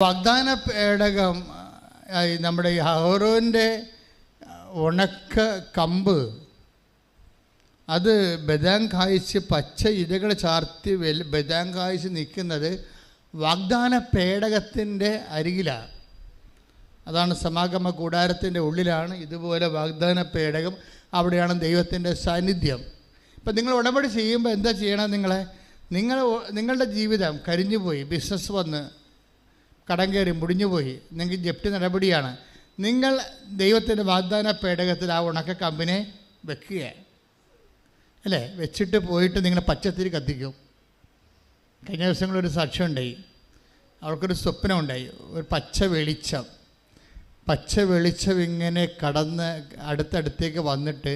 വാഗ്ദാന പേടകം നമ്മുടെ അഹരോൻ്റെ ഉണക്ക കമ്പ് അത് ബദാം കായ്ച്ച് പച്ച ഇലകൾ ചാർത്തി ബദാം കായ്ച്ച് നിൽക്കുന്നത് വാഗ്ദാന പേടകത്തിൻ്റെ അരികിലാണ്. അതാണ് സമാഗമ കൂടാരത്തിൻ്റെ ഉള്ളിലാണ് ഇതുപോലെ വാഗ്ദാന പേടകം. അവിടെയാണ് ദൈവത്തിൻ്റെ സാന്നിധ്യം. ഇപ്പം നിങ്ങൾ ഉടമ്പടി ചെയ്യുമ്പോൾ എന്താ ചെയ്യണം? നിങ്ങളുടെ ജീവിതം കരിഞ്ഞുപോയി, ബിസിനസ് വന്ന് കടം കയറി മുടിഞ്ഞുപോയി, നിങ്ങൾക്ക് ജപ്തി നടപടിയാണ്. നിങ്ങൾ ദൈവത്തിൻ്റെ വാഗ്ദാന പേടകത്തിൽ ആ ഉണക്ക കമ്പിനെ വെക്കുക അല്ലേ? വെച്ചിട്ട് പോയിട്ട് നിങ്ങൾ പച്ചത്തിരി കത്തിക്കും. കഴിഞ്ഞ ദിവസങ്ങളൊരു സാക്ഷ്യം ഉണ്ടായി. അവൾക്കൊരു സ്വപ്നം ഉണ്ടായി. ഒരു പച്ച വെളിച്ചം ഇങ്ങനെ കടന്ന് അടുത്തടുത്തേക്ക് വന്നിട്ട്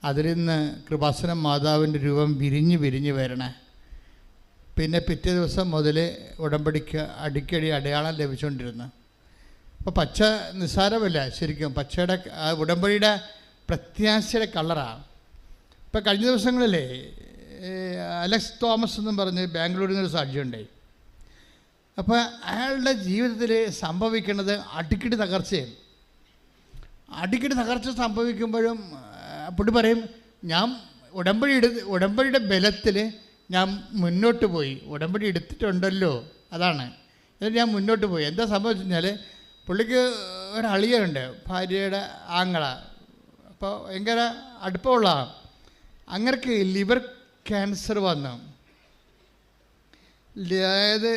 അതിൽ നിന്ന് കൃപാസന മാതാവിൻ്റെ രൂപം വിരിഞ്ഞ് വരണേ. പിന്നെ പിറ്റേ ദിവസം മുതൽ ഉടമ്പടിക്ക് അടിക്കടി അടയാളം ലഭിച്ചുകൊണ്ടിരുന്നു. അപ്പോൾ പച്ച നിസ്സാരമല്ല ശരിക്കും. പച്ചയുടെ ഉടമ്പടിയുടെ പ്രത്യാശയുടെ കളറാണ്. ഇപ്പോൾ കഴിഞ്ഞ ദിവസങ്ങളിലേ അലക്സ് തോമസ് എന്നും പറഞ്ഞ് ബാംഗ്ലൂരിൽ നിന്നൊരു സാക്ഷ്യമുണ്ടായി. അപ്പോൾ അയാളുടെ ജീവിതത്തിൽ സംഭവിക്കുന്നത് അടിക്കടി തകർച്ചയാണ്. അടിക്കടി തകർച്ച സംഭവിക്കുമ്പോഴും പുള്ളി പറയും, ഞാൻ ഉടമ്പടിയുടെ ബലത്തിൽ ഞാൻ മുന്നോട്ട് പോയി, ഉടമ്പടി എടുത്തിട്ടുണ്ടല്ലോ, അതാണ് എന്നിട്ട് ഞാൻ മുന്നോട്ട് പോയി. എന്താ സംഭവിച്ചു കഴിഞ്ഞാൽ പുള്ളിക്ക് ഒരളിയുണ്ട്, ഭാര്യയുടെ ആങ്ങള. അപ്പോൾ ഭയങ്കര അടുപ്പമുള്ള അങ്ങർക്ക് ലിവർ ക്യാൻസർ വന്നു. അതായത്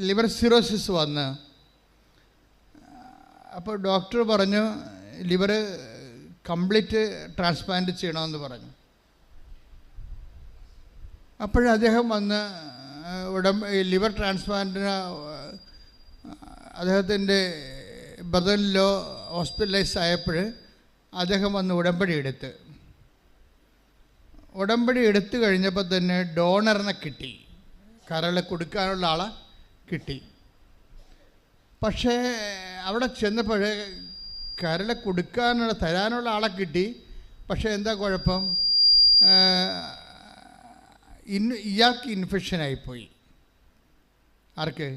ലിവർ സിറോസിസ് വന്ന്. അപ്പോൾ ഡോക്ടർ പറഞ്ഞു ലിവർ കംപ്ലീറ്റ് ട്രാൻസ്പ്ലാന്റ് ചെയ്യണമെന്ന് പറഞ്ഞു. അപ്പോഴദ്ദേഹം വന്ന് ലിവർ ട്രാൻസ്പ്ലാന്റിന് അദ്ദേഹത്തിൻ്റെ ബ്രദറിലോ ഹോസ്പിറ്റലൈസ് ആയപ്പോൾ അദ്ദേഹം വന്ന് ഉടമ്പടി എടുത്തു കഴിഞ്ഞപ്പോൾ തന്നെ ഡോണറിനെ കിട്ടി, കരൾ കൊടുക്കാനുള്ള ആളെ കിട്ടി. പക്ഷേ അവിടെ ചെന്നപ്പോൾ കരൾ തരാനുള്ള ആളെ കിട്ടി. പക്ഷേ എന്താ കുഴപ്പം? ഇയാൾക്ക് ഇൻഫെക്ഷനായിപ്പോയി. ആർക്ക്?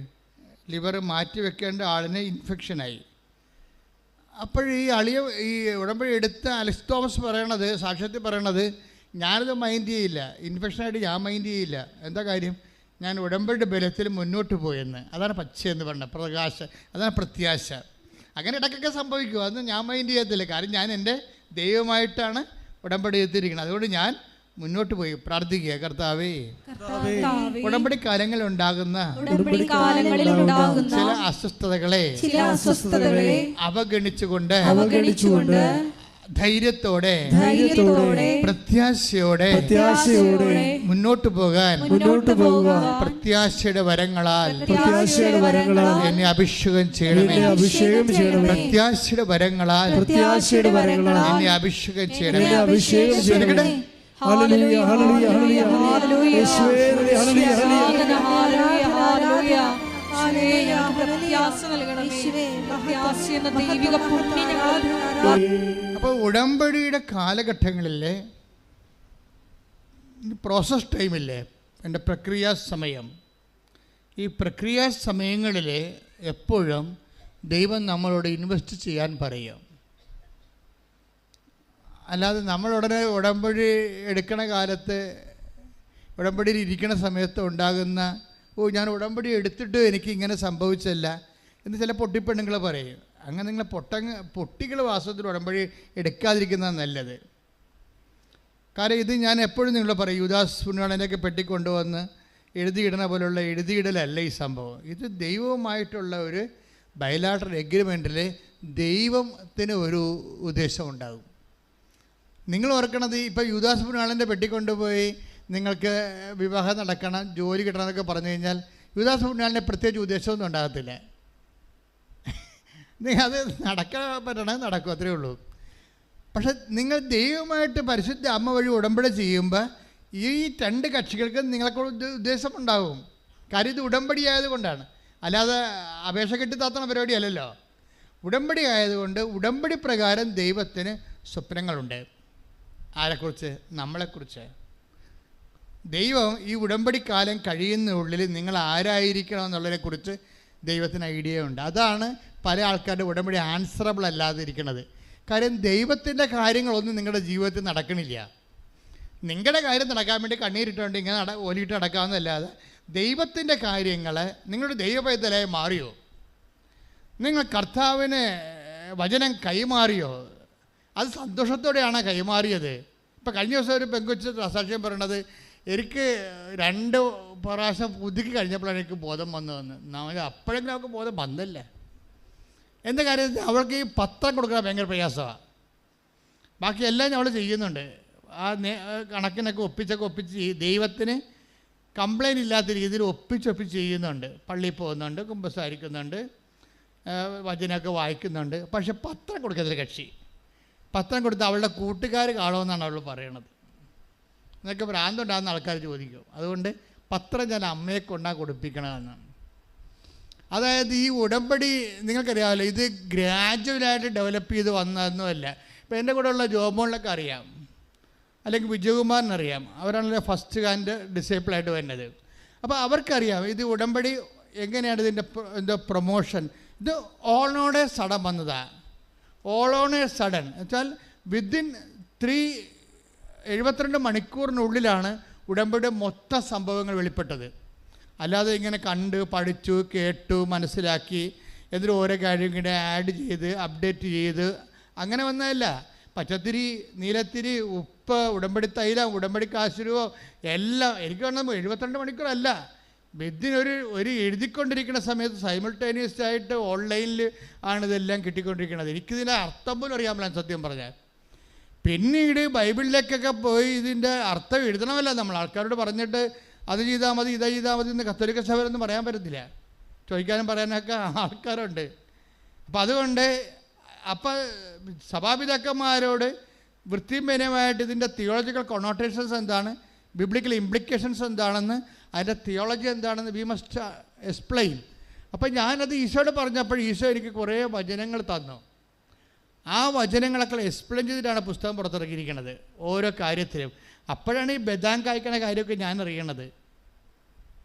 ലിവർ മാറ്റി വെക്കേണ്ട ആളിന് ഇൻഫെക്ഷനായി. അപ്പോഴീ ഈ ഉടമ്പടി എടുത്ത അലക്സ് തോമസ് പറയണത്, സാക്ഷ്യത്തിൽ പറയണത്, ഞാനത് മൈൻഡ് ചെയ്യില്ല, ഇൻഫെക്ഷനായിട്ട് ഞാൻ മൈൻഡ് ചെയ്യില്ല. എന്താ കാര്യം? ഞാൻ ഉടമ്പടിയുടെ ബലത്തിൽ മുന്നോട്ട് പോയെന്ന്. അതാണ് പച്ചയെന്ന് പറഞ്ഞത്, പ്രകാശം, അതാണ് പ്രത്യാശ. അങ്ങനെ ഇടയ്ക്കൊക്കെ സംഭവിക്കും, അതൊന്നും ഞാൻ മൈൻഡ് ചെയ്യത്തില്ല. കാരണം ഞാൻ എൻ്റെ ദൈവമായിട്ടാണ് ഉടമ്പടി എടുത്തിരിക്കുന്നത്. അതുകൊണ്ട് ഞാൻ മുന്നോട്ട് പോയി പ്രാർത്ഥിക്കുക, കർത്താവേ, ഉടമ്പടി കാലങ്ങളിലുണ്ടാകുന്ന ചില അസ്വസ്ഥതകളെ അവഗണിച്ചുകൊണ്ട് ധൈര്യത്തോടെ പ്രത്യാശയോടെ മുന്നോട്ട് പോകാൻ പ്രത്യാശയുടെ വരങ്ങളാൽ എന്നെ അഭിഷേകം ചെയ്യണമേ. പ്രത്യാശയുടെ വരങ്ങളാൽ എന്നെ അഭിഷേകം ചെയ്യണമേ. ഹല്ലേലൂയ ഹല്ലേലൂയ ഹല്ലേലൂയ യേശുവേ ഹല്ലേലൂയ ഹല്ലേലൂയ ഹല്ലേലൂയ പ്രത്യാശ നൽകണമേ. പ്രത്യാശയുടെ ദൈവിക പുണ്യം ഞങ്ങൾ. അപ്പോൾ ഉടമ്പടിയുടെ കാലഘട്ടങ്ങളിലെ പ്രോസസ് ടൈമില്ലേ, എൻ്റെ പ്രക്രിയാ സമയം, ഈ പ്രക്രിയാ സമയങ്ങളിൽ എപ്പോഴും ദൈവം നമ്മളോട് ഇൻവെസ്റ്റ് ചെയ്യാൻ പറയും. അല്ലാതെ നമ്മളുടനെ ഉടമ്പടി എടുക്കണ കാലത്ത്, ഉടമ്പടിയിൽ ഇരിക്കണ സമയത്ത് ഉണ്ടാകുന്ന ഞാൻ ഉടമ്പടി എടുത്തിട്ട് എനിക്ക് ഇങ്ങനെ സംഭവിച്ചല്ല എന്ന് ചില പൊട്ടിപ്പെണ്ണുങ്ങൾ പറയും. അങ്ങനെ നിങ്ങൾ പൊട്ടികൾ വാസ്തവത്തിൽ ഉടമ്പടി എടുക്കാതിരിക്കുന്നതാണ് നല്ലത്. കാരണം ഇത് ഞാൻ എപ്പോഴും നിങ്ങളോട് പറയും, യൂദാസ് പുണ്യാളനെയൊക്കെ പെട്ടിക്കൊണ്ടുവന്ന് എഴുതിയിടണ പോലുള്ള എഴുതിയിടലല്ല ഈ സംഭവം. ഇത് ദൈവവുമായിട്ടുള്ള ഒരു ബയലാട്രൽ എഗ്രിമെൻറ്റിൽ ദൈവത്തിന് ഒരു ഉദ്ദേശം ഉണ്ടാകും. നിങ്ങൾ ഓർക്കണത്, ഇപ്പോൾ യൂദാസ് പുണ്യാളൻ്റെ പെട്ടിക്കൊണ്ടുപോയി നിങ്ങൾക്ക് വിവാഹം നടക്കണം, ജോലി കിട്ടണം എന്നൊക്കെ പറഞ്ഞു കഴിഞ്ഞാൽ യൂദാസ് പുണ്യാളൻ്റെ പ്രത്യേകിച്ച് ഉദ്ദേശമൊന്നും ഉണ്ടാകത്തില്ല. അത് നടക്കാൻ നടക്കും, അത്രയേ ഉള്ളൂ. പക്ഷെ നിങ്ങൾ ദൈവമായിട്ട് പരിശുദ്ധ അമ്മ വഴി ഉടമ്പടി ചെയ്യുമ്പോൾ ഈ രണ്ട് കക്ഷികൾക്കും നിങ്ങൾക്കുള്ള ഉദ്ദേശമുണ്ടാകും. കാര്യം ഇത് ഉടമ്പടി ആയതുകൊണ്ടാണ്, അല്ലാതെ അപേക്ഷ കെട്ടി താത്തണ പരിപാടിയല്ലല്ലോ. ഉടമ്പടി ആയതുകൊണ്ട് ഉടമ്പടി പ്രകാരം ദൈവത്തിന് സ്വപ്നങ്ങളുണ്ട്. ആരെക്കുറിച്ച്? നമ്മളെക്കുറിച്ച്. ദൈവം ഈ ഉടമ്പടി കാലം കഴിയുന്നുള്ളിൽ നിങ്ങൾ ആരായിരിക്കണം എന്നുള്ളതിനെക്കുറിച്ച് ദൈവത്തിന് ഐഡിയ ഉണ്ട്. അതാണ് പല ആൾക്കാരുടെ ഉടമ്പടി ആൻസറബിൾ അല്ലാതിരിക്കുന്നത്. കാര്യം ദൈവത്തിൻ്റെ കാര്യങ്ങളൊന്നും നിങ്ങളുടെ ജീവിതത്തിൽ നടക്കണില്ല. നിങ്ങളുടെ കാര്യം നടക്കാൻ വേണ്ടി കണ്ണീരിട്ടുകൊണ്ട് ഇങ്ങനെ ഒലിയിട്ട് നടക്കാവുന്നതല്ലാതെ ദൈവത്തിൻ്റെ കാര്യങ്ങൾ നിങ്ങളുടെ ദൈവപൈതലായി മാറിയോ? നിങ്ങൾ കർത്താവിന് വചനം കൈമാറിയോ? അത് സന്തോഷത്തോടെയാണ് കൈമാറിയത്. ഇപ്പം കഴിഞ്ഞ ദിവസം ഒരു പെങ്കൊച്ച് സാക്ഷ്യം പറയണത്, എനിക്ക് 2 പ്രാവശ്യം പുതുക്കി കഴിഞ്ഞപ്പോഴാണ് എനിക്ക് ബോധം വന്നതെന്ന്. നമ്മൾ അപ്പോഴെങ്കിലും അവൾക്ക് ബോധം വന്നല്ലേ. എന്താ കാര്യം? അവൾക്ക് ഈ പത്രം കൊടുക്കാൻ ഭയങ്കര പ്രയാസമാണ്. ബാക്കി എല്ലാം അവൾ ചെയ്യുന്നുണ്ട്. ആ കണക്കിനൊക്കെ ഒപ്പിച്ച് ദൈവത്തിന് കംപ്ലൈൻറ്റ് ഇല്ലാത്ത രീതിയിൽ ഒപ്പിച്ച് ചെയ്യുന്നുണ്ട്. പള്ളിയിൽ പോകുന്നുണ്ട്, കുമ്പസാരിക്കുന്നുണ്ട്, വചനമൊക്കെ വായിക്കുന്നുണ്ട്. പക്ഷെ പത്രം കൊടുക്കത്തില്ല കക്ഷി. പത്രം കൊടുത്ത് അവളുടെ കൂട്ടുകാർ കാണുമെന്നാണ് അവൾ പറയണത്. എന്നൊക്കെ ഭ്രാന്തുണ്ടാകുന്ന ആൾക്കാർ ചോദിക്കും. അതുകൊണ്ട് പത്രം ഞാൻ അമ്മയെ കൊണ്ടാണ് കൊടുപ്പിക്കണമെന്നാണ്. അതായത് ഈ ഉടമ്പടി നിങ്ങൾക്കറിയാമല്ലോ, ഇത് ഗ്രാജുവലായിട്ട് ഡെവലപ്പ് ചെയ്ത് വന്നതൊന്നുമല്ല. ഇപ്പോൾ എൻ്റെ കൂടെ ഉള്ള ജോമോളിലൊക്കെ അറിയാം, അല്ലെങ്കിൽ വിജയകുമാറിനറിയാം. അവരാണല്ലോ ഫസ്റ്റ് ഹാൻഡ് ഡിസേബിളായിട്ട് വരുന്നത്. അപ്പോൾ അവർക്കറിയാം ഇത് ഉടമ്പടി എങ്ങനെയാണ് ഇതിൻ്റെ പ്രൊമോഷൻ. ഇത് ഓളോടെ സഡൻ വന്നതാണ്. ഓളോണെ സഡൻ വെച്ചാൽ വിത്തിൻ 72 മണിക്കൂറിനുള്ളിലാണ് ഉടമ്പടിയുടെ മൊത്തം സംഭവങ്ങൾ വെളിപ്പെട്ടത്. അല്ലാതെ ഇങ്ങനെ കണ്ട് പഠിച്ചു കേട്ടു മനസ്സിലാക്കി എന്നിട്ട് ഓരോ കാര്യം ഇങ്ങനെ ആഡ് ചെയ്ത് അപ്ഡേറ്റ് ചെയ്ത് അങ്ങനെ വന്നതല്ല. പച്ചത്തിരി, നീലത്തിരി, ഉപ്പ്, ഉടമ്പടി തൈലം, ഉടമ്പടി കാശുരുവോ എല്ലാം എനിക്ക് വേണം 72 മണിക്കൂറല്ല. ഒരു എഴുതിക്കൊണ്ടിരിക്കുന്ന സമയത്ത് സൈമിൾട്ടേനിയസ് ആയിട്ട് ഓൺലൈനിൽ ആണിതെല്ലാം കിട്ടിക്കൊണ്ടിരിക്കുന്നത്. എനിക്കിതിൻ്റെ അർത്ഥം പോലും അറിയാമല്ല സത്യം പറഞ്ഞാൽ. പിന്നീട് ബൈബിളിലേക്കൊക്കെ പോയി ഇതിൻ്റെ അർത്ഥം എഴുതണമല്ല നമ്മൾ. ആൾക്കാരോട് പറഞ്ഞിട്ട് അത് ചെയ്താൽ മതി ഇത് ചെയ്താൽ മതി എന്ന് കത്തോലിക്ക സഭയിലൊന്നും പറയാൻ പറ്റത്തില്ല. ചോദിക്കാനും പറയാനൊക്കെ ആൾക്കാരുണ്ട്. അപ്പം അതുകൊണ്ട് സഭാപിതാക്കന്മാരോട് വൃത്തിമേനമായിട്ട് ഇതിൻ്റെ തിയോളജിക്കൽ കൊണോട്ടേഷൻസ് എന്താണ്, ബിബ്ലിക്കൽ ഇംപ്ലിക്കേഷൻസ് എന്താണെന്ന്, അതിൻ്റെ തിയോളജി എന്താണെന്ന് വി മസ്റ്റ് എക്സ്പ്ലെയിൻ. അപ്പം ഞാനത് ഈശോയോട് പറഞ്ഞപ്പോൾ ഈശോ എനിക്ക് കുറേ വചനങ്ങൾ തന്നു. ആ വചനങ്ങളൊക്കെ എക്സ്പ്ലെയിൻ ചെയ്തിട്ടാണ് പുസ്തകം പുറത്തിറക്കിയിരിക്കുന്നത് ഓരോ കാര്യത്തിലും. അപ്പോഴാണ് ഈ ബദാം കായ്ക്കണ കാര്യമൊക്കെ ഞാൻ അറിയണത്.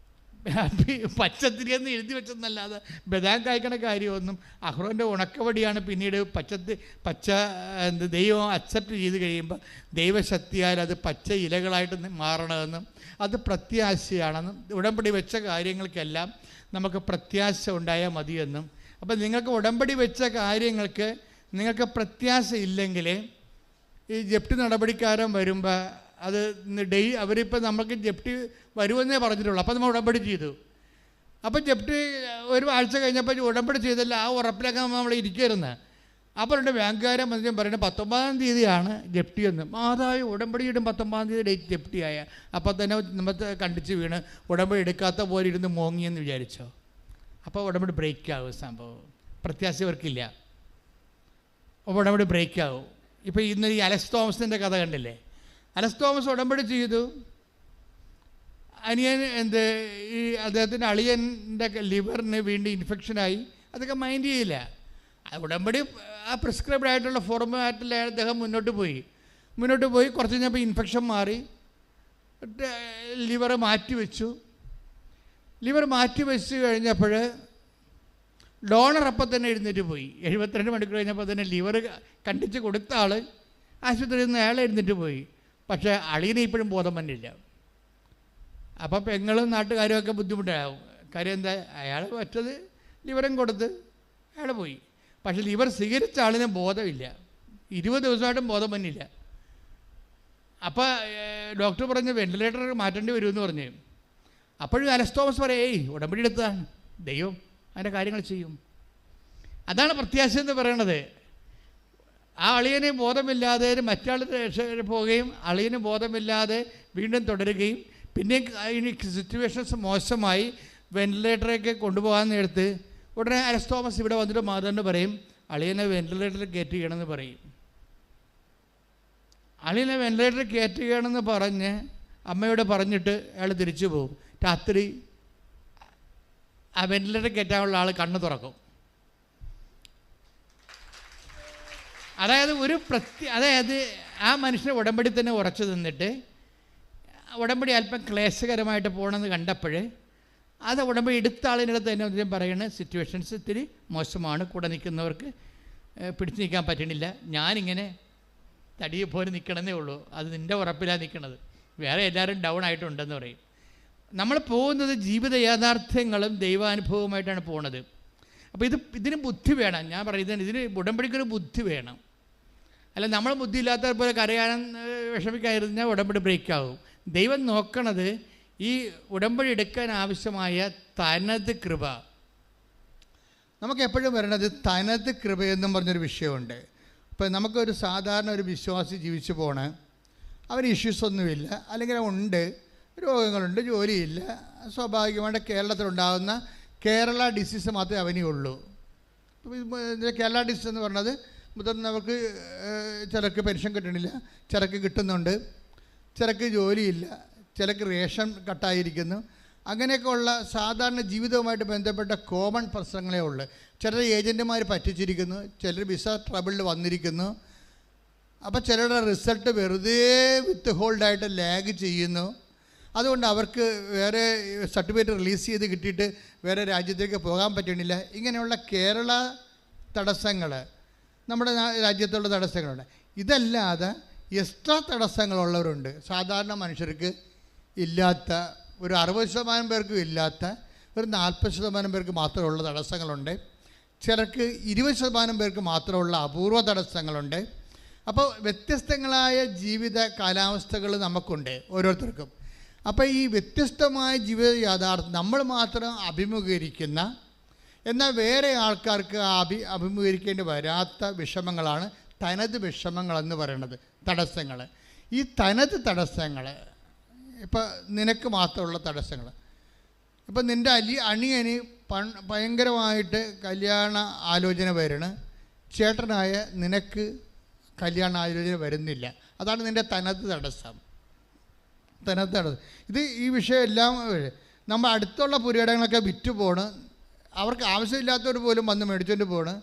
പച്ചത്തിരിയെന്ന് എഴുതി വെച്ചെന്നല്ലാതെ ബദാം കായ്ക്കണ കാര്യമൊന്നും അഹ്റോൻ്റെ ഉണക്കവടിയാണ് പിന്നീട് പച്ച ദൈവം അക്സെപ്റ്റ് ചെയ്ത് കഴിയുമ്പോൾ ദൈവശക്തിയാൽ അത് പച്ച ഇലകളായിട്ട് മാറണമെന്നും അത് പ്രത്യാശയാണെന്നും ഉടമ്പടി വെച്ച കാര്യങ്ങൾക്കെല്ലാം നമുക്ക് പ്രത്യാശ ഉണ്ടായാൽ മതിയെന്നും. അപ്പം നിങ്ങൾക്ക് ഉടമ്പടി വെച്ച കാര്യങ്ങൾക്ക് നിങ്ങൾക്ക് പ്രത്യാശ ഇല്ലെങ്കിൽ ഈ ജപ്തി നടപടിക്കാരൻ വരുമ്പോൾ അത് അവരിപ്പോൾ നമുക്ക് ജപ്തി വരുമെന്നേ പറഞ്ഞിട്ടുള്ളൂ. അപ്പോൾ നമ്മൾ ഉടമ്പടി ചെയ്തു. അപ്പം ജപ്തി ഒരു ആഴ്ച കഴിഞ്ഞപ്പോൾ ഉടമ്പടി ചെയ്തല്ല, ആ ഉറപ്പിലൊക്കെ നമ്മൾ ഇരിക്കരുന്ന്. അപ്പോൾ എൻ്റെ ബാങ്കുകാരൻ മനുഷ്യൻ പറയുന്നത് 19-ാം തീയതിയാണ് ജപ്തി എന്ന്. മാതാവ് ഉടമ്പടിയിടും 19-ാം തീയതി ഡേറ്റ് ജപ്തിയായ അപ്പോൾ തന്നെ നമ്മൾ കണ്ടിച്ച് വീണ് ഉടമ്പടി എടുക്കാത്ത പോലെ ഇരുന്ന് മോങ്ങിയെന്ന് വിചാരിച്ചോ. അപ്പോൾ ഉടമ്പടി ബ്രേക്കാവും. സംഭവം പ്രത്യാശ ഇവർക്കില്ല. അപ്പോൾ ഉടമ്പടി ബ്രേക്കാവും. ഇപ്പോൾ ഇന്ന് ഈ അലക്സ് തോമസിൻ്റെ കഥ കണ്ടില്ലേ? അലക്സ് തോമസ് ഉടമ്പടി ചെയ്തു. അനിയൻ ഈ അദ്ദേഹത്തിൻ്റെ അളിയൻ്റെ ലിവറിന് വീണ്ടും ഇൻഫെക്ഷനായി. അതൊക്കെ മൈൻഡ് ചെയ്യില്ല. ഉടമ്പടി ആ പ്രിസ്ക്രൈബ്ഡ് ആയിട്ടുള്ള ഫോർമാറ്റിൽ അദ്ദേഹം മുന്നോട്ട് പോയി. കുറച്ച് കഴിഞ്ഞപ്പോൾ ഇൻഫെക്ഷൻ മാറി, ലിവർ മാറ്റി വെച്ചു കഴിഞ്ഞപ്പോൾ ഡോണർ അപ്പം തന്നെ എഴുന്നേറ്റ് പോയി. 72 മണിക്കൂർ കഴിഞ്ഞപ്പോൾ തന്നെ ലിവർ കണ്ടിച്ച് കൊടുത്ത ആൾ ആശുപത്രിയിൽ നിന്ന് അയാൾ എഴുന്നേറ്റ് പോയി. പക്ഷേ അളിയനെ ഇപ്പോഴും ബോധം വന്നില്ല. അപ്പം പെങ്ങളും നാട്ടുകാരുമൊക്കെ ബുദ്ധിമുട്ടാവും. കാര്യം എന്താ, അയാൾ മറ്റത് ലിവറും കൊടുത്ത് അയാൾ പോയി. പക്ഷേ ലിവർ സ്വീകരിച്ച ആളിന് ബോധമില്ല. 20 ദിവസമായിട്ടും ബോധം വന്നില്ല. അപ്പോൾ ഡോക്ടർ പറഞ്ഞ് വെന്റിലേറ്റർ മാറ്റേണ്ടി വരുമെന്ന് പറഞ്ഞു. അപ്പോഴും അലക്സ് തോമസ് പറയും, ഉടമ്പടി എടുത്തതാണ്, ദൈവം അതിൻ്റെ കാര്യങ്ങൾ ചെയ്യും. അതാണ് പ്രത്യാശ എന്ന് പറയണത്. ആ അളിയന് ബോധമില്ലാതെ മറ്റാൾ പോവുകയും അളിയന് ബോധമില്ലാതെ വീണ്ടും തുടരുകയും പിന്നെ സിറ്റുവേഷൻസ് മോശമായി വെന്റിലേറ്ററൊക്കെ കൊണ്ടുപോകാൻ നേരത്ത് ഉടനെ അലക്സ് തോമസ് ഇവിടെ വന്നിട്ട് മാതാവിനോട് പറയും, അളിയനെ വെന്റിലേറ്ററിൽ കയറ്റുകയാണെന്ന് പറയും. അളിയനെ വെന്റിലേറ്ററിൽ കയറ്റുകയാണെന്ന് പറഞ്ഞ് അമ്മയോട് പറഞ്ഞിട്ട് അയാൾ തിരിച്ചു പോകും. രാത്രി ആ വെന്റിലേറ്റർ കയറ്റാനുള്ള ആൾ കണ്ണ് തുറക്കും. അതായത് ആ മനുഷ്യനെ ഉടമ്പടി തന്നെ ഉറച്ചു നിന്നിട്ട് ഉടമ്പടി അല്പം ക്ലേശകരമായിട്ട് പോകണമെന്ന് കണ്ടപ്പോൾ അത് ഉടമ്പടി എടുത്ത ആളിനടുത്ത് തന്നെ അദ്ദേഹം പറയുന്ന സിറ്റുവേഷൻസ് ഇത്തിരി മോശമാണ്, കൂടെ നിൽക്കുന്നവർക്ക് പിടിച്ചു നിൽക്കാൻ പറ്റണില്ല, ഞാനിങ്ങനെ തടിയെ പോലെ നിൽക്കണമെന്നേ ഉള്ളൂ, അത് നിൻ്റെ ഉറപ്പിലാണ് നിൽക്കണത്, വേറെ എല്ലാവരും ഡൗൺ ആയിട്ടുണ്ടെന്ന് പറയും. നമ്മൾ പോകുന്നത് ജീവിത യാഥാർത്ഥ്യങ്ങളും ദൈവാനുഭവമായിട്ടാണ് പോകുന്നത്. അപ്പോൾ ഇതിന് ബുദ്ധി വേണം. ഞാൻ പറയുന്നത് ഇതിന് ഉടമ്പടിക്കൊരു ബുദ്ധി വേണം. അല്ല നമ്മൾ ബുദ്ധി ഇല്ലാത്തവർ പോലെ കരയാനും വിഷമിക്കാതിരുന്നാൽ ഉടമ്പടി ബ്രേക്കാവും. ദൈവം നോക്കണത് ഈ ഉടമ്പടി എടുക്കാൻ ആവശ്യമായ തനത് കൃപ. നമുക്ക് എപ്പോഴും വരണത് തനത് കൃപയെന്നും പറഞ്ഞൊരു വിഷയമുണ്ട്. ഇപ്പോൾ നമുക്കൊരു സാധാരണ ഒരു വിശ്വാസി ജീവിച്ചു പോണേ, അവന് ഇഷ്യൂസൊന്നുമില്ല, അല്ലെങ്കിൽ ഉണ്ട്, രോഗങ്ങളുണ്ട്, ജോലിയില്ല, സ്വാഭാവികമായിട്ട് കേരളത്തിലുണ്ടാകുന്ന കേരള ഡിസീസ് മാത്രമേ അവനേ ഉള്ളൂ. കേരള ഡിസീസ് എന്ന് പറഞ്ഞത് മുതിർന്നവർക്ക് ചിലർക്ക് പെൻഷൻ കിട്ടണില്ല, ചിലർക്ക് കിട്ടുന്നുണ്ട്, ചിലർക്ക് ജോലിയില്ല, ചിലർക്ക് റേഷൻ കട്ടായിരിക്കുന്നു. അങ്ങനെയൊക്കെ ഉള്ള സാധാരണ ജീവിതവുമായിട്ട് ബന്ധപ്പെട്ട കോമൺ പ്രശ്നങ്ങളേ ഉള്ളൂ. ചിലർ ഏജൻറ്റുമാർ പറ്റിച്ചിരിക്കുന്നു, ചിലർ വിസ ട്രബിളിൽ വന്നിരിക്കുന്നു. അപ്പോൾ ചിലരുടെ റിസൾട്ട് വെറുതെ വിത്ത് ഹോൾഡായിട്ട് ലാഗ് ചെയ്യുന്നു. അതുകൊണ്ട് അവർക്ക് വേറെ സർട്ടിഫിക്കറ്റ് റിലീസ് ചെയ്ത് കിട്ടിയിട്ട് വേറെ രാജ്യത്തേക്ക് പോകാൻ പറ്റണില്ല. ഇങ്ങനെയുള്ള കേരള തടസ്സങ്ങൾ നമ്മുടെ രാജ്യത്തുള്ള തടസ്സങ്ങളുണ്ട്. ഇതല്ലാതെ എക്സ്ട്രാ തടസ്സങ്ങളുള്ളവരുണ്ട്. സാധാരണ മനുഷ്യർക്ക് ഇല്ലാത്ത, ഒരു 60% പേർക്കും ഇല്ലാത്ത, ഒരു 40% പേർക്ക് മാത്രമുള്ള തടസ്സങ്ങളുണ്ട്. ചിലർക്ക് 20% പേർക്ക് മാത്രമുള്ള അപൂർവ തടസ്സങ്ങളുണ്ട്. അപ്പോൾ വ്യത്യസ്തങ്ങളായ ജീവിത കാലാവസ്ഥകൾ നമുക്കുണ്ട് ഓരോരുത്തർക്കും. അപ്പോൾ ഈ വ്യത്യസ്തമായ ജീവിത യാഥാർത്ഥ്യം നമ്മൾ മാത്രം അഭിമുഖീകരിക്കുന്ന, എന്നാൽ വേറെ ആൾക്കാർക്ക് അഭിമുഖീകരിക്കേണ്ടി വരാത്ത വിഷമങ്ങളാണ് തനത് വിഷമങ്ങളെന്ന് പറയുന്നത്, തടസ്സങ്ങൾ. ഈ തനത് തടസ്സങ്ങൾ ഇപ്പം നിനക്ക് മാത്രമുള്ള തടസ്സങ്ങൾ. ഇപ്പം നിൻ്റെ അണിയന് ഭയങ്കരമായിട്ട് കല്യാണ ആലോചന വരണം, ചേട്ടനായ നിനക്ക് കല്യാണ ആലോചന വരുന്നില്ല. അതാണ് നിൻ്റെ തനത് തടസ്സം. തനത് തടസ്സം ഈ വിഷയം എല്ലാം നമ്മൾ അടുത്തുള്ള പുരയിടങ്ങളൊക്കെ വിറ്റ് പോണ്, അവർക്ക് ആവശ്യമില്ലാത്തവർ പോലും വന്ന് മേടിച്ചുകൊണ്ട് പോണ്.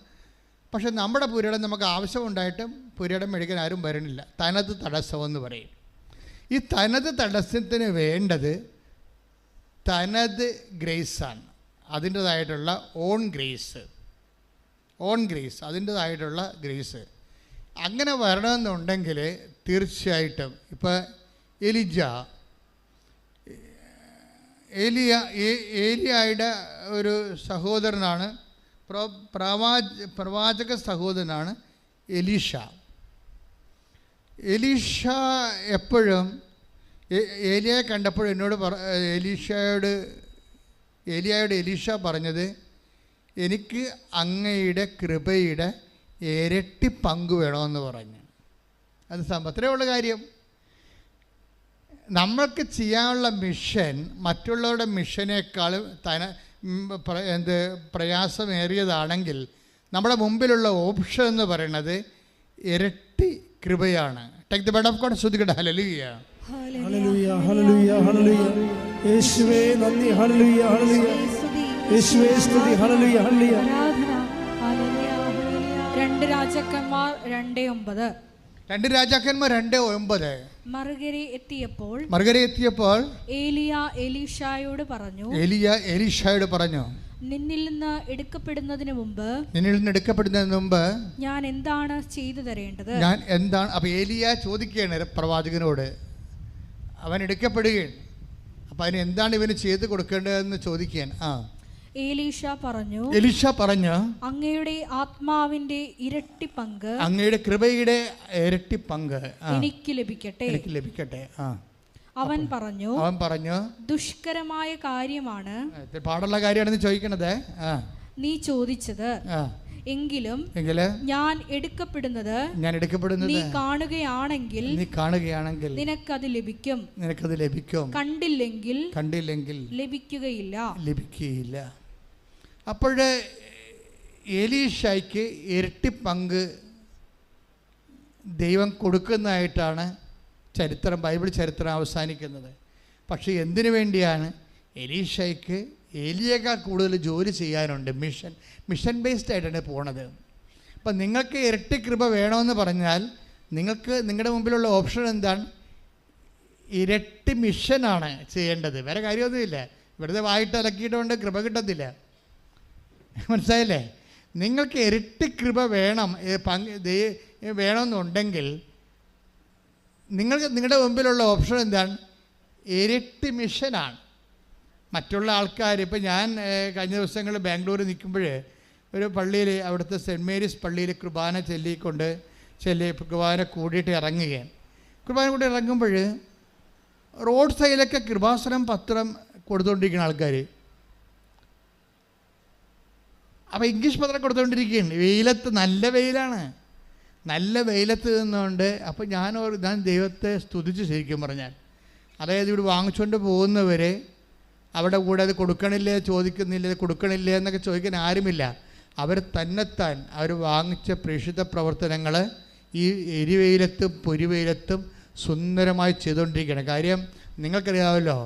പക്ഷെ നമ്മുടെ പുരയിടം നമുക്ക് ആവശ്യമുണ്ടായിട്ടും പുരയിടം മേടിക്കാൻ ആരും വരണില്ല. തനത് തടസ്സമെന്ന് പറയും. ഈ തനത് തടസ്സത്തിന് വേണ്ടത് തനത് ഗ്രേസാണ്. അതിൻ്റേതായിട്ടുള്ള ഓൺ ഗ്രേസ് അതിൻ്റേതായിട്ടുള്ള ഗ്രേസ്. അങ്ങനെ വരണമെന്നുണ്ടെങ്കിൽ തീർച്ചയായിട്ടും ഇപ്പോൾ ഏലിയായുടെ ഒരു സഹോദരനാണ്, പ്രവാചക സഹോദരനാണ് എലീഷ. എപ്പോഴും ഏലിയയെ കണ്ടപ്പോൾ എന്നോട് എലീഷ പറഞ്ഞത്, എനിക്ക് അങ്ങയുടെ കൃപയുടെ ഇരട്ടി പങ്ക് വേണമെന്ന് പറഞ്ഞു. അത് അത്രയേ ഉള്ള കാര്യം. നമ്മൾക്ക് ചെയ്യാനുള്ള മിഷൻ മറ്റുള്ളവരുടെ മിഷനേക്കാളും പ്രയാസമേറിയതാണെങ്കിൽ നമ്മുടെ മുമ്പിലുള്ള ഓപ്ഷൻ എന്ന് പറയുന്നത് ഇരട്ടി കൃപയാണ്. Take the bed of God. സ്തുതിക്കട്ടെ. Hallelujah, hallelujah, hallelujah, hallelujah. യേശുവേ നന്ദി. Hallelujah, hallelujah. യേശുവേ സ്തുതി. Hallelujah, hallelujah. ആരാധന. Hallelujah, hallelujah. 2 രാജാക്കന്മാർ 2:9. 2 രാജാക്കന്മാർ 2:9. മറുകര എത്തിയപ്പോൾ ഏലിയ എലീഷായോട് പറഞ്ഞു, നിന്നിൽ നിന്ന് എടുക്കപ്പെടുന്നതിന് മുമ്പ് ഞാൻ എന്താണ് ചെയ്തു തരേണ്ടത്? അപ്പോൾ ഏലിയ ചോദിക്കുകയാണ് പ്രവാചകനോട്. അവൻ എടുക്കപ്പെടുകയാണ്. അപ്പം അതിന് എന്താണ് ഇവന് ചെയ്ത് കൊടുക്കേണ്ടതെന്ന് ചോദിക്കുകയാണ്. എലീഷ പറഞ്ഞു, അങ്ങയുടെ ആത്മാവിന്റെ ഇരട്ടി പങ്ക്, അങ്ങയുടെ കൃപയുടെ ഇരട്ടി പങ്ക് എനിക്ക് ലഭിക്കട്ടെ. അവൻ പറഞ്ഞു, ദുഷ്കരമായ കാര്യമാണ്, പാടുള്ള കാര്യമാണെന്ന് ചോദിക്കണത് നീ ചോദിച്ചത്. എങ്കിലും ഞാൻ എടുക്കപ്പെടുന്നത് നീ കാണുകയാണെങ്കിൽ നിനക്കത് ലഭിക്കും. കണ്ടില്ലെങ്കിൽ ലഭിക്കുകയില്ല. അപ്പോൾ എലീഷയ്ക്ക് ഇരട്ടി പങ്ക് ദൈവം കൊടുക്കുന്നതായിട്ടാണ് ബൈബിൾ ചരിത്രം അവസാനിക്കുന്നത്. പക്ഷേ എന്തിനു വേണ്ടിയാണ്? എലീഷയ്ക്ക് ഏലിയേക്കാൾ കൂടുതൽ ജോലി ചെയ്യാനുണ്ട്. മിഷൻ ബേസ്ഡ് ആയിട്ടാണ് പോണത്. അപ്പം നിങ്ങൾക്ക് ഇരട്ടി കൃപ വേണമെന്ന് പറഞ്ഞാൽ നിങ്ങളുടെ മുമ്പിലുള്ള ഓപ്ഷൻ എന്താണ്? ഇരട്ടി മിഷനാണ് ചെയ്യേണ്ടത്. വേറെ കാര്യമൊന്നുമില്ല. വെറുതെ വായിട്ട് അലക്കിയിട്ടുകൊണ്ട് കൃപ കിട്ടത്തില്ല. മനസ്സിലായില്ലേ? നിങ്ങൾക്ക് ഇരട്ടി കൃപ വേണമെന്നുണ്ടെങ്കിൽ നിങ്ങളുടെ മുമ്പിലുള്ള ഓപ്ഷൻ എന്താണ്? ഇരട്ടി മിഷനാണ്. മറ്റുള്ള ആൾക്കാർ, ഇപ്പം ഞാൻ കഴിഞ്ഞ ദിവസങ്ങളിൽ ബാംഗ്ലൂർ നിൽക്കുമ്പോൾ ഒരു പള്ളിയിൽ, അവിടുത്തെ സെൻറ്റ് മേരീസ് പള്ളിയിൽ കുർബാന കുർബാന കൂടിയിട്ട് ഇറങ്ങുകയാണ്. കുർബാന കൂടി ഇറങ്ങുമ്പോൾ റോഡ് സൈഡിലൊക്കെ കൃപാസനം പത്രം കൊടുത്തുകൊണ്ടിരിക്കുന്ന ആൾക്കാർ. അപ്പോൾ ഇംഗ്ലീഷ് പത്രം കൊടുത്തുകൊണ്ടിരിക്കുകയാണ്. വെയിലത്ത്, നല്ല വെയിലാണ്, നല്ല വെയിലത്ത് നിന്നുകൊണ്ട്. അപ്പോൾ ഞാൻ ദൈവത്തെ സ്തുതിച്ച്, ശരിക്കും പറഞ്ഞാൽ, അതായത് ഇവിടെ വാങ്ങിച്ചുകൊണ്ട് പോകുന്നവരെ അവിടെ കൂടെ അത് കൊടുക്കണില്ലേ, കൊടുക്കണില്ലേ എന്നൊക്കെ ചോദിക്കാൻ ആരുമില്ല. അവർ തന്നെത്താൻ അവർ വാങ്ങിച്ച പ്രേക്ഷിത പ്രവർത്തനങ്ങൾ ഈ എരിവെയിലത്തും പൊരിവെയിലത്തും സുന്ദരമായി ചെയ്തുകൊണ്ടിരിക്കുകയാണ്. കാര്യം നിങ്ങൾക്കറിയാമല്ലോ,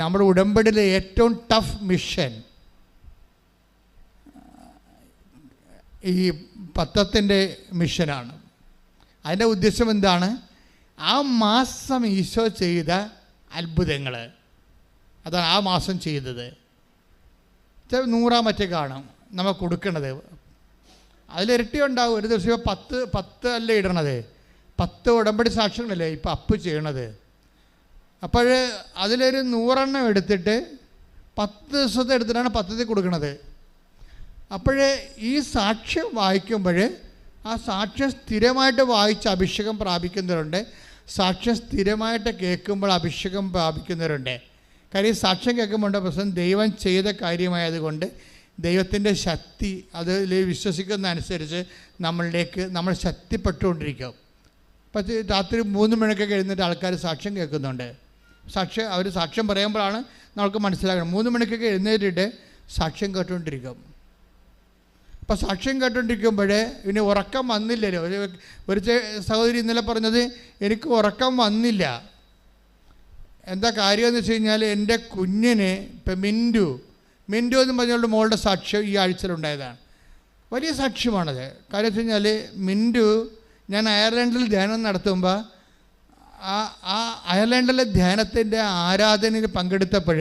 നമ്മുടെ ഉടമ്പടിയിലെ ഏറ്റവും ടഫ് മിഷൻ ഈ പത്രത്തിൻ്റെ മിഷനാണ്. അതിൻ്റെ ഉദ്ദേശം എന്താണ്? ആ മാസം ഈശോ ചെയ്ത അത്ഭുതങ്ങൾ, അതാണ് ആ മാസം ചെയ്തത്. 100 മറ്റേ കാണും നമ്മൾ കൊടുക്കണത്. അതിലിരട്ടി ഉണ്ടാവും. ഒരു ദിവസം 10 അല്ലേ ഇടണത്, 10 ഉടമ്പടി സാക്ഷ്യങ്ങളല്ലേ ഇപ്പം അപ്പ് ചെയ്യണത്. അപ്പോൾ അതിലൊരു 100 എടുത്തിട്ട് 10 ദിവസത്തെ എടുത്തിട്ടാണ് 10 കൊടുക്കണത്. അപ്പോൾ ഈ സാക്ഷ്യം വായിക്കുമ്പോൾ ആ സാക്ഷ്യം സ്ഥിരമായിട്ട് വായിച്ച് അഭിഷേകം പ്രാപിക്കുന്നവരുണ്ട്, സാക്ഷ്യം സ്ഥിരമായിട്ട് കേൾക്കുമ്പോൾ അഭിഷേകം പ്രാപിക്കുന്നവരുണ്ട്. കാര്യം സാക്ഷ്യം കേൾക്കുമ്പോൾ പ്രശ്നം ദൈവം ചെയ്ത കാര്യമായതുകൊണ്ട് ദൈവത്തിൻ്റെ ശക്തി അതിൽ വിശ്വസിക്കുന്ന അനുസരിച്ച് നമ്മൾ ശക്തിപ്പെട്ടുകൊണ്ടിരിക്കും. പക്ഷേ രാത്രി 3 മണിക്കൊക്കെ എഴുന്നേറ്റ് ആൾക്കാർ സാക്ഷ്യം കേൾക്കുന്നുണ്ട്. അവർ സാക്ഷ്യം പറയുമ്പോഴാണ് നമുക്ക് മനസ്സിലാക്കണം. 3 മണിക്കൊക്കെ എഴുന്നേറ്റിട്ട് സാക്ഷ്യം കേട്ടുകൊണ്ടിരിക്കും. അപ്പോൾ സാക്ഷ്യം കേട്ടുകൊണ്ടിരിക്കുമ്പോൾ ഇനി ഉറക്കം വന്നില്ലല്ലോ. ഒരു സഹോദരി ഇന്നലെ പറഞ്ഞത്, എനിക്ക് ഉറക്കം വന്നില്ല. എന്താ കാര്യമെന്ന് വെച്ച് കഴിഞ്ഞാൽ, എൻ്റെ കുഞ്ഞിന് ഇപ്പം മിൻറ്റു എന്ന് പറഞ്ഞുകൊണ്ട് മോളുടെ സാക്ഷ്യം ഈ ആഴ്ചയിലുണ്ടായതാണ്. വലിയ സാക്ഷ്യമാണത്. കാര്യം വെച്ച് കഴിഞ്ഞാൽ, മിൻറ്റു ഞാൻ അയർലൻഡിൽ ധ്യാനം നടത്തുമ്പോൾ ആ അയർലൻഡിലെ ധ്യാനത്തിൻ്റെ ആരാധനയിൽ പങ്കെടുത്തപ്പോൾ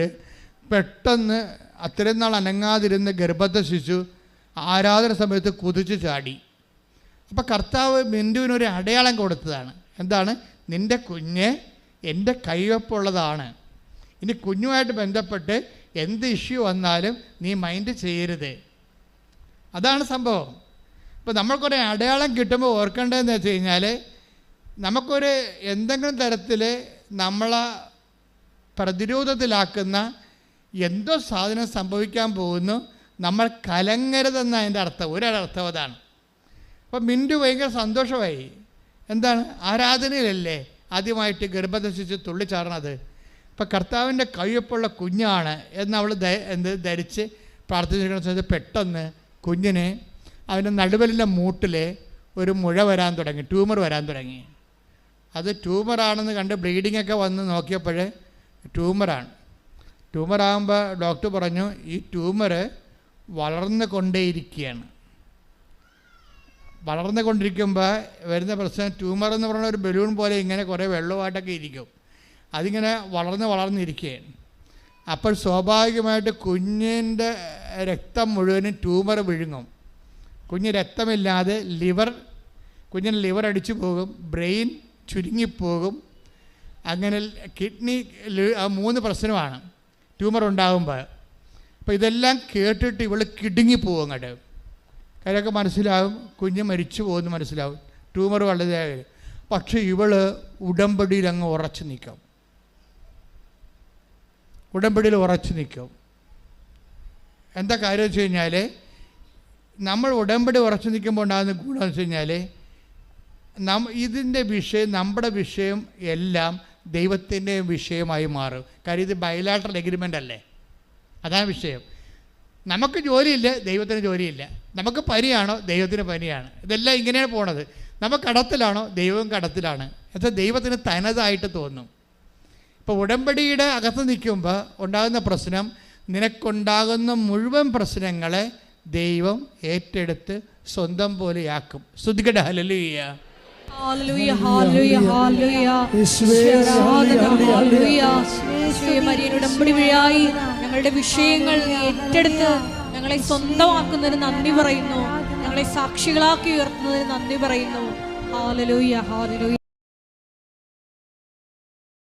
പെട്ടെന്ന് അത്രയും നാൾ അനങ്ങാതിരുന്ന് ഗർഭത്തെ ശിശു ആരാധന സമയത്ത് കുതിച്ച് ചാടി. അപ്പോൾ കർത്താവ് മിൻറ്റുവിനൊരു അടയാളം കൊടുത്തതാണ്. എന്താണ്? നിൻ്റെ കുഞ്ഞ് എൻ്റെ കൈവപ്പുള്ളതാണ്. ഇനി കുഞ്ഞുമായിട്ട് ബന്ധപ്പെട്ട് എന്ത് ഇഷ്യൂ വന്നാലും നീ മൈൻഡ് ചെയ്യരുത്. അതാണ് സംഭവം. ഇപ്പോൾ നമ്മൾക്കൊരു അടയാളം കിട്ടുമ്പോൾ ഓർക്കേണ്ടതെന്ന് വെച്ച് കഴിഞ്ഞാൽ, നമുക്കൊരു എന്തെങ്കിലും തരത്തിൽ നമ്മളെ പ്രതിരോധത്തിലാക്കുന്ന എന്തോ സാധനം സംഭവിക്കാൻ പോകുന്നു, നമ്മൾ കലങ്ങരുതെന്ന അതിൻ്റെ അർത്ഥം. ഒരർത്ഥം അതാണ്. അപ്പോൾ മിൻറ്റു ഭയങ്കര സന്തോഷമായി. എന്താണ്? ആരാധനയിലല്ലേ ആദ്യമായിട്ട് ഗർഭദശിച്ച് തുള്ളിച്ചാടണത്. ഇപ്പം കർത്താവിൻ്റെ കയ്യൊപ്പുള്ള കുഞ്ഞാണ് എന്നവൾ ധരിച്ച് പ്രാർത്ഥിച്ചിരിക്കുന്ന സമയത്ത് പെട്ടെന്ന് കുഞ്ഞിന് അവൻ്റെ നടുവലിൻ്റെ മൂട്ടിൽ ഒരു മുഴ വരാൻ തുടങ്ങി, ട്യൂമർ വരാൻ തുടങ്ങി. അത് ട്യൂമറാണെന്ന് കണ്ട് ബ്ലീഡിങ്ങൊക്കെ വന്ന് നോക്കിയപ്പോൾ ട്യൂമറാകുമ്പോൾ ഡോക്ടർ പറഞ്ഞു, ഈ ട്യൂമർ വളർന്നുകൊണ്ടിരിക്കുമ്പോൾ വരുന്ന പ്രശ്നം, ട്യൂമർ എന്ന് പറഞ്ഞ ഒരു ബലൂൺ പോലെ ഇങ്ങനെ കുറേ വെള്ളമായിട്ടൊക്കെ ഇരിക്കും. അതിങ്ങനെ വളർന്നിരിക്കുകയാണ്. അപ്പോൾ സ്വാഭാവികമായിട്ട് കുഞ്ഞിൻ്റെ രക്തം മുഴുവനും ട്യൂമർ വിഴുങ്ങും. കുഞ്ഞ് രക്തമില്ലാതെ കുഞ്ഞിന് ലിവർ അടിച്ചു പോകും, ബ്രെയിൻ ചുരുങ്ങിപ്പോകും. അങ്ങനെ കിഡ്നി, 3 പ്രശ്നമാണ് ട്യൂമർ ഉണ്ടാകുമ്പോൾ. അപ്പോൾ ഇതെല്ലാം കേട്ടിട്ട് ഇവൾ കിടുങ്ങിപ്പോകും. അങ്ങോട്ട് കാര്യമൊക്കെ മനസ്സിലാവും, കുഞ്ഞ് മരിച്ചു പോകുമെന്ന് മനസ്സിലാവും, ട്യൂമർ വളരെ. പക്ഷേ ഇവൾ ഉടമ്പടിയിൽ അങ്ങ് ഉറച്ചു നിൽക്കും. എന്താ കാര്യം വെച്ച് കഴിഞ്ഞാൽ, നമ്മൾ ഉടമ്പടി ഉറച്ചു നിൽക്കുമ്പോൾ ഉണ്ടാകുന്ന ഗുണമെന്ന് വെച്ച് കഴിഞ്ഞാൽ, ഇതിൻ്റെ വിഷയം, നമ്മുടെ വിഷയം എല്ലാം ദൈവത്തിൻ്റെ വിഷയമായി മാറും. കാര്യം ഇത് ബൈലാറ്ററൽ എഗ്രിമെൻ്റ് അല്ലേ, അതാണ് വിഷയം. നമുക്ക് ജോലിയില്ല, ദൈവത്തിന് ജോലിയില്ല. നമുക്ക് പനിയാണോ, ദൈവത്തിന് പനിയാണ്. ഇതെല്ലാം ഇങ്ങനെയാണ് പോണത്. നമുക്ക് കടത്തിലാണോ, ദൈവം കടത്തിലാണ്. എന്നുവെച്ചാൽ ദൈവത്തിന് തനതായിട്ട് തോന്നും. ഇപ്പോൾ ഉടമ്പടിയുടെ അകത്ത് നിൽക്കുമ്പോൾ ഉണ്ടാകുന്ന പ്രശ്നം, നിനക്കുണ്ടാകുന്ന മുഴുവൻ പ്രശ്നങ്ങളെ ദൈവം ഏറ്റെടുത്ത് സ്വന്തം പോലെയാക്കും. സ്തുതിക്കട്ടെ, hallelujah. Hallelujah hallelujah hallelujah Marian ഉടമ്പടി വഴിയായി ഞങ്ങളുടെ വിഷയങ്ങൾ ഏറ്റെടുത്ത് ഞങ്ങളെ സ്വന്തമാക്കുന്നതിന് നന്ദി പറയുന്നു. ഞങ്ങളെ സാക്ഷികളാക്കി ഉയർത്തുന്നതിന് നന്ദി പറയുന്നു. Hallelujah hallelujah.